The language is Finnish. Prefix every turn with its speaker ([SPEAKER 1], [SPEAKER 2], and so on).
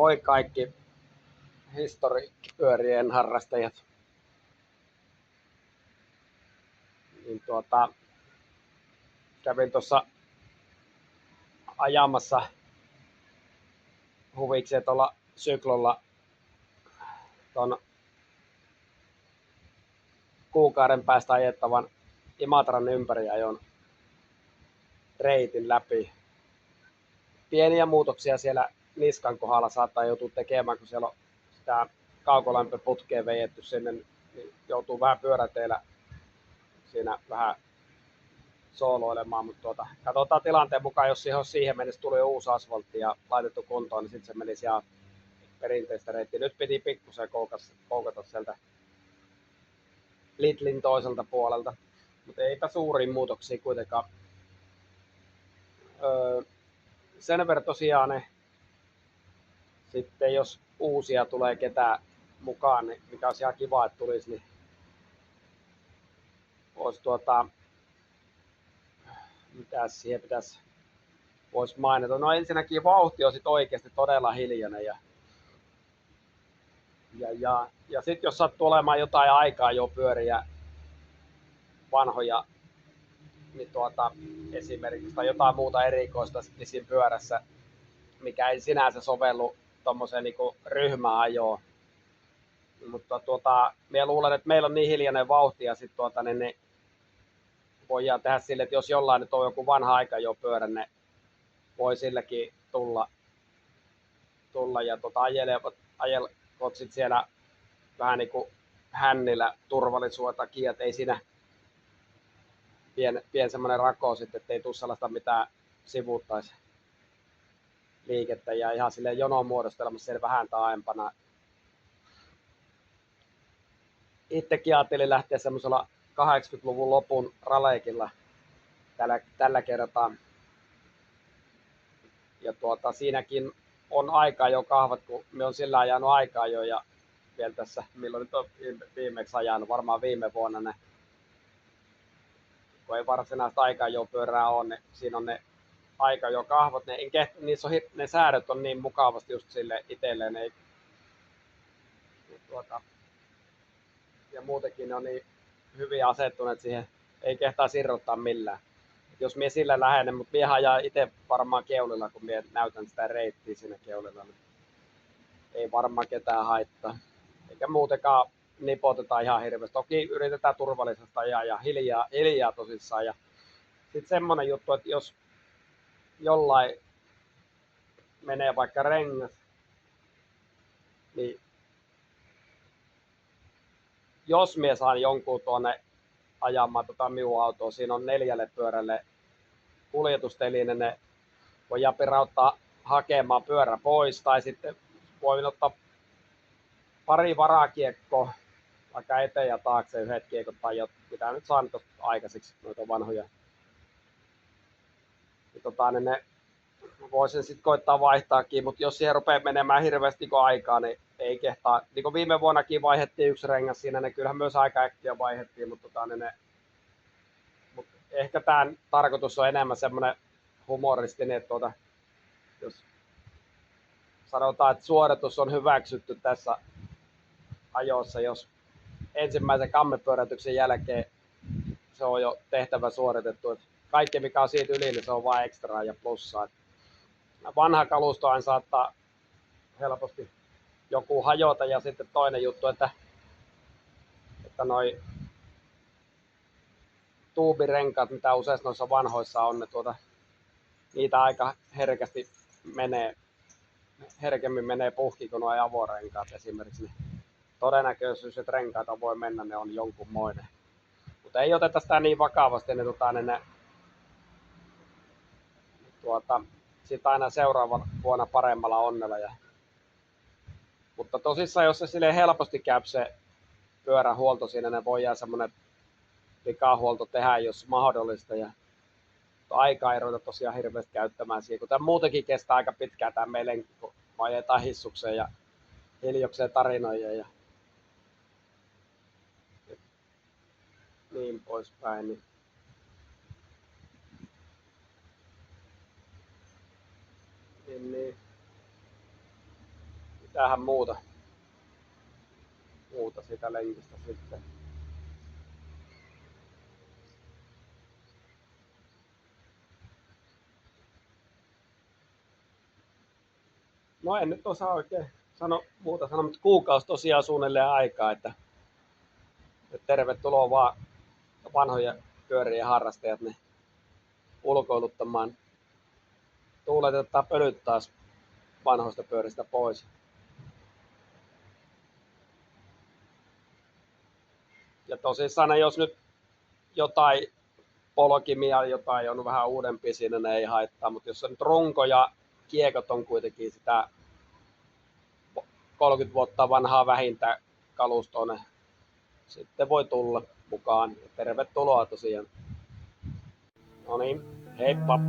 [SPEAKER 1] Moi kaikki historiikkipyörien harrastajat. Niin kävin tuossa ajamassa huvikseen tuolla syklolla tuon kuukauden päästä ajettavan Imatran ympäriajon reitin läpi. Pieniä muutoksia siellä niskan kohdalla saattaa joutua tekemään, kun siellä on sitä kaukolämpöputkea vejetty sinne, niin joutuu vähän pyöräteillä siinä vähän sooloilemaan, mutta katsotaan tilanteen mukaan, jos siihen mennessä tuli uusi asfaltti ja laitettu kuntoon, niin sitten se menisi ihan perinteistä reittiä. Nyt piti pikkusen koukata sieltä Lidlin toiselta puolelta, mutta eipä suuria muutoksia kuitenkaan. Sen verran tosiaan ne, sitten jos uusia tulee ketään mukaan, niin mikä olisi ihan kiva, että tulisi, niin olisi mitäs siihen voisi mainita. No ensinnäkin vauhti on sit oikeasti todella hiljainen ja sitten jos sattuu olemaan jotain aikaa jo pyöriä vanhoja, niin esimerkiksi tai jotain muuta erikoista sitten siinä pyörässä, mikä ei sinänsä sovellu tuommoiseen niinku ryhmäajoon. Mutta minä luulen, että meillä on niin hiljainen vauhti ja sitten niin voidaan tehdä sille, että jos jollain nyt on joku vanha aika jo pyörä, ne voi silläkin tulla ja ajelkot sit siellä vähän niin kuin hännillä turvallisuuden takia, että ei siinä pien semmoinen rako sitten, ettei tule sellaista mitään sivuuttaisi liikettä ja ihan silleen jonon muodostelmassa siellä vähän taaempana. Itsekin ajattelin lähteä semmoisella 80-luvun lopun raleikilla tällä kertaa. Ja siinäkin on aikaa jo kahvat, kun me on sillä ajanut aikaa jo ja vielä tässä, milloin nyt on viimeksi ajanut, varmaan viime vuonna ne, kun ei varsinaista aikaa jo pyörää ole, niin siinä on ne aika jo kahvat, niissä on, ne säädöt on niin mukavasti just sille itselleen, ja muutenkin ne on niin hyvin asettuneet siihen, ei kehtaa sirrottaa millään. Jos mie sillä lähenen, mutta mie ajaa itse varmaan keulilla, kun mie näytän sitä reittiä siinä keulilla, niin ei varmaan ketään haittaa. Eikä muutenkaan nipoteta ihan hirveästi. Toki yritetään turvallisesti ajaa ja hiljaa tosissaan. Ja sitten semmonen juttu, että jos jollain menee vaikka rengas, niin jos mie saan jonkun tuonne ajamaan minun autoa, siinä on 4 pyörälle kuljetusteline, ne voi pirauttaa hakemaan pyörä pois, tai sitten voi ottaa pari varakiekkoa vaikka eteen ja taakse yhdet kiekot tai mitä nyt saa nyt aikaiseksi noita vanhoja. Niin ne voisin sitten koittaa vaihtaakin, mutta jos siihen rupeaa menemään hirveästi aikaa, niin ei kehtaa. Niin kuin viime vuonnakin vaihdettiin yksi rengas siinä, ne kyllähän myös aika äkkiä vaihdettiin, mutta ehkä tämän tarkoitus on enemmän semmoinen humoristinen, että jos sanotaan, että suoritus on hyväksytty tässä ajossa, jos ensimmäisen kammepyörätyksen jälkeen se on jo tehtävä suoritettu. Että kaikki mikä on siitä yli, niin se on vain ekstraa ja plussaa. Vanha kalusto aina saattaa helposti joku hajota ja sitten toinen juttu, että noi tuubirenkaat, mitä usein noissa vanhoissa on, ne niitä aika herkemmin menee puhki kuin nuo avorenkaat esimerkiksi. Niin todennäköisyys, että renkaita voi mennä, ne on jonkunmoinen. Mutta ei oteta sitä niin vakavasti, ne sitten aina seuraavan vuonna paremmalla onnella. Mutta tosissaan, jos se silleen helposti käy se pyörähuolto siinä, ne voi jää semmoinen pikahuolto tehdä, jos mahdollista. Ja aikaa ei ruveta tosiaan hirveästi käyttämään siihen, kun tämä muutenkin kestää aika pitkään tämä meidän, kun ajetaan hissukseen ja hiljokseen tarinoihin ja niin poispäin. Niin. Mitähän muuta sitä lenkistä sitten. No en nyt osaa oikein muuta sanoa, mutta kuukausi tosiaan suunnilleen aikaa, että tervetuloa vaan vanhoja pyörien harrastajat ne ulkoiluttamaan. Tuuletetaan pölyt taas vanhoista pyöristä pois. Ja tosissaan, jos nyt jotain polkimia, jotain on vähän uudempi siinä, ne ei haittaa, mutta jos on nyt runko ja kiekot on kuitenkin sitä 30 vuotta vanhaa vähintä kalustoa, ne sitten voi tulla mukaan. Tervetuloa tosiaan. No niin, heippa!